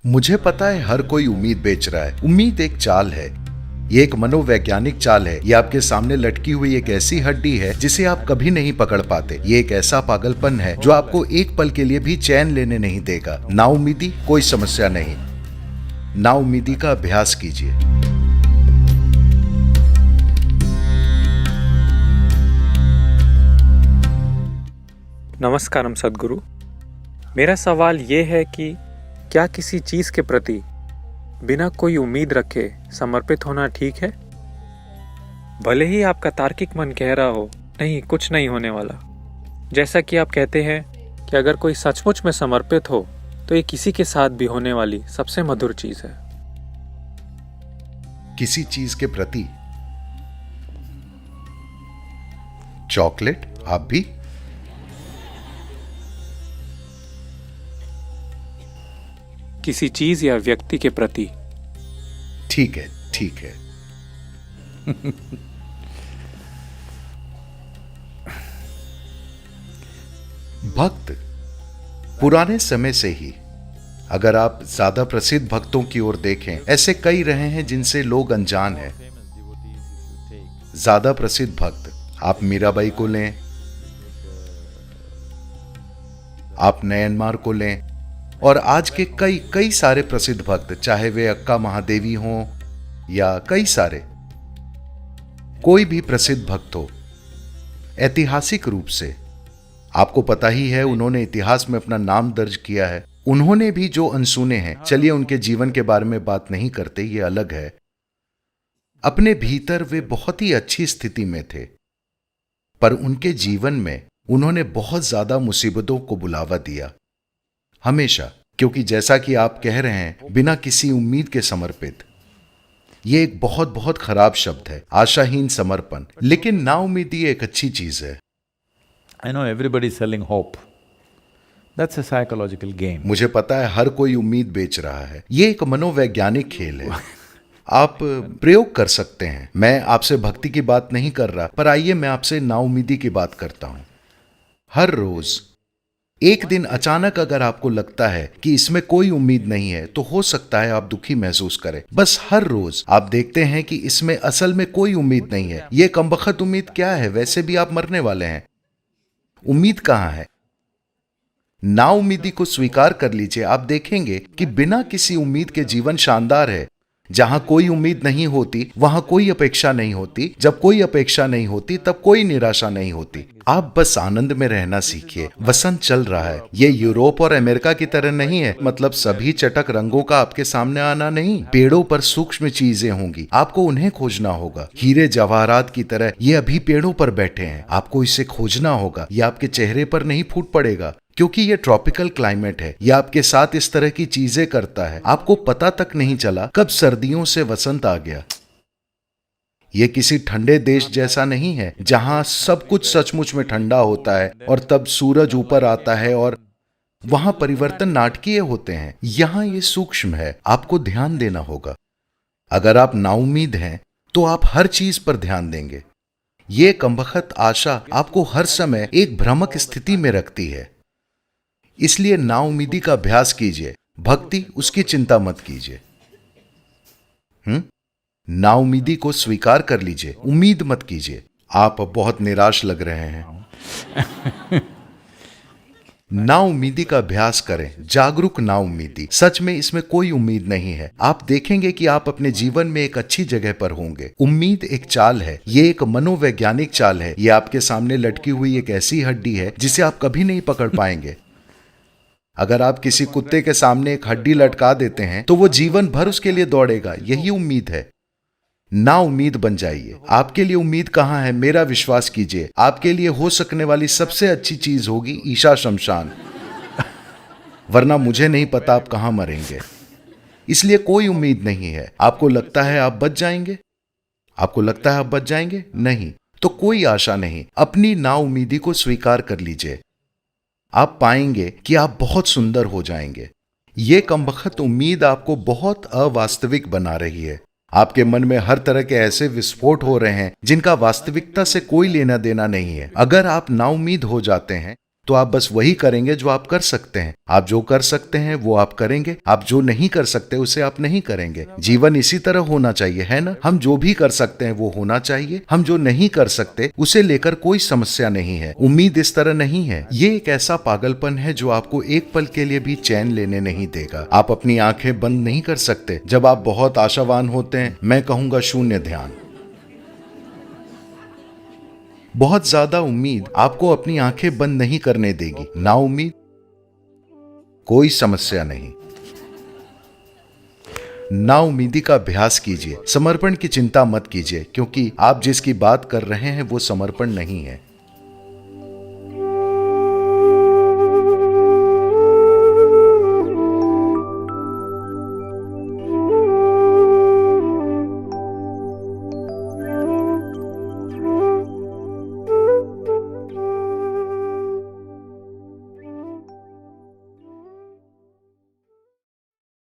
मुझे पता है हर कोई उम्मीद बेच रहा है। उम्मीद एक चाल है। ये एक मनोवैज्ञानिक चाल है। ये आपके सामने लटकी हुई एक ऐसी हड्डी है जिसे आप कभी नहीं पकड़ पाते। ये एक ऐसा पागलपन है जो आपको एक पल के लिए भी चैन लेने नहीं देगा। नाउम्मीदी कोई समस्या नहीं। नाउम्मीदी का अभ्यास कीजिए। नमस्कारम सद्गुरु। मेरा सवाल ये है कि क्या किसी चीज़ के प्रति बिना कोई उम्मीद रखे समर्पित होना ठीक है? भले ही आपका तार्किक मन कह रहा हो नहीं, कुछ नहीं होने वाला। जैसा कि आप कहते हैं कि अगर कोई सचमुच में समर्पित हो तो ये किसी के साथ भी होने वाली सबसे मधुर चीज़ है। किसी चीज के प्रति चॉकलेट, आप भी? किसी चीज़ या व्यक्ति के प्रति। ठीक है, ठीक है। भक्त पुराने समय से ही, अगर आप ज्यादा प्रसिद्ध भक्तों की ओर देखें, ऐसे कई रहे हैं जिनसे लोग अनजान हैं। ज्यादा प्रसिद्ध भक्त आप मीराबाई को लें, आप नयनमार को लें, और आज के कई कई सारे प्रसिद्ध भक्त, चाहे वे अक्का महादेवी हों या कई सारे, कोई भी प्रसिद्ध भक्त हो, ऐतिहासिक रूप से आपको पता ही है उन्होंने इतिहास में अपना नाम दर्ज किया है। उन्होंने भी जो अनसुने हैं, चलिए उनके जीवन के बारे में बात नहीं करते, ये अलग है। अपने भीतर वे बहुत ही अच्छी स्थिति में थे, पर उनके जीवन में उन्होंने बहुत ज्यादा मुसीबतों को बुलावा दिया, हमेशा। क्योंकि जैसा कि आप कह रहे हैं, बिना किसी उम्मीद के समर्पित, यह एक बहुत बहुत खराब शब्द है, आशाहीन समर्पण। लेकिन नाउम्मीदी एक अच्छी चीज है। I know everybody is selling hope. That's a psychological game. मुझे पता है हर कोई उम्मीद बेच रहा है। ये एक मनोवैज्ञानिक खेल है। आप प्रयोग कर सकते हैं। मैं आपसे भक्ति की बात नहीं कर रहा, पर आइए मैं आपसे नाउम्मीदी की बात करता हूं। हर रोज एक दिन अचानक अगर आपको लगता है कि इसमें कोई उम्मीद नहीं है, तो हो सकता है आप दुखी महसूस करें। बस हर रोज आप देखते हैं कि इसमें असल में कोई उम्मीद नहीं है। ये कमबख्त उम्मीद क्या है? वैसे भी आप मरने वाले हैं। उम्मीद कहां है? नाउम्मीदी को स्वीकार कर लीजिए। आप देखेंगे कि बिना किसी उम्मीद के जीवन शानदार है। जहां कोई उम्मीद नहीं होती वहां कोई अपेक्षा नहीं होती। जब कोई अपेक्षा नहीं होती तब कोई निराशा नहीं होती। आप बस आनंद में रहना सीखिए। वसंत चल रहा है। ये यूरोप और अमेरिका की तरह नहीं है, मतलब सभी चटक रंगों का आपके सामने आना नहीं। पेड़ों पर सूक्ष्म चीजें होंगी, आपको उन्हें खोजना होगा। हीरे जवाहरात की तरह ये अभी पेड़ों पर बैठे हैं, आपको इसे खोजना होगा। ये आपके चेहरे पर नहीं फूट पड़ेगा, क्योंकि ये ट्रॉपिकल क्लाइमेट है। ये आपके साथ इस तरह की चीजें करता है, आपको पता तक नहीं चला कब सर्दियों से वसंत आ गया। ये किसी ठंडे देश जैसा नहीं है जहां सब कुछ सचमुच में ठंडा होता है और तब सूरज ऊपर आता है और वहां परिवर्तन नाटकीय होते हैं। यहां ये सूक्ष्म है, आपको ध्यान देना होगा। अगर आप नाउम्मीद हैं तो आप हर चीज पर ध्यान देंगे। ये कमबख्त आशा आपको हर समय एक भ्रामक स्थिति में रखती है। इसलिए नाउम्मीदी का अभ्यास कीजिए। भक्ति, उसकी चिंता मत कीजिए। नाउम्मीदी को स्वीकार कर लीजिए, उम्मीद मत कीजिए। आप बहुत निराश लग रहे हैं। नाउम्मीदी का अभ्यास करें, जागरूक नाउम्मीदी। सच में इसमें कोई उम्मीद नहीं है। आप देखेंगे कि आप अपने जीवन में एक अच्छी जगह पर होंगे। उम्मीद एक चाल है। ये एक मनोवैज्ञानिक चाल है। ये आपके सामने लटकी हुई एक ऐसी हड्डी है जिसे आप कभी नहीं पकड़ पाएंगे। अगर आप किसी कुत्ते के सामने एक हड्डी लटका देते हैं तो वो जीवन भर उसके लिए दौड़ेगा। यही उम्मीद है। ना उम्मीद बन जाइए। आपके लिए उम्मीद कहां है? मेरा विश्वास कीजिए, आपके लिए हो सकने वाली सबसे अच्छी चीज होगी ईशा शमशान। वरना मुझे नहीं पता आप कहां मरेंगे। इसलिए कोई उम्मीद नहीं है। आपको लगता है आप बच जाएंगे? आपको लगता है आप बच जाएंगे? नहीं, तो कोई आशा नहीं। अपनी नाउम्मीदी को स्वीकार कर लीजिए। आप पाएंगे कि आप बहुत सुंदर हो जाएंगे। ये कमबख्त उम्मीद आपको बहुत अवास्तविक बना रही है। आपके मन में हर तरह के ऐसे विस्फोट हो रहे हैं जिनका वास्तविकता से कोई लेना देना नहीं है। अगर आप नाउम्मीद हो जाते हैं तो आप बस वही करेंगे जो आप कर सकते हैं। आप जो कर सकते हैं वो आप करेंगे, आप जो नहीं कर सकते उसे आप नहीं करेंगे। जीवन इसी तरह होना चाहिए, है ना? हम जो भी कर सकते हैं वो होना चाहिए, हम जो नहीं कर सकते उसे लेकर कोई समस्या नहीं है। उम्मीद इस तरह नहीं है। ये एक ऐसा पागलपन है जो आपको एक पल के लिए भी चैन लेने नहीं देगा। आप अपनी आंखें बंद नहीं कर सकते जब आप बहुत आशावान होते हैं। मैं कहूंगा शून्य ध्यान। बहुत ज्यादा उम्मीद आपको अपनी आंखें बंद नहीं करने देगी। ना उम्मीद, कोई समस्या नहीं। ना उम्मीदी का अभ्यास कीजिए। समर्पण की चिंता मत कीजिए, क्योंकि आप जिसकी बात कर रहे हैं वो समर्पण नहीं है।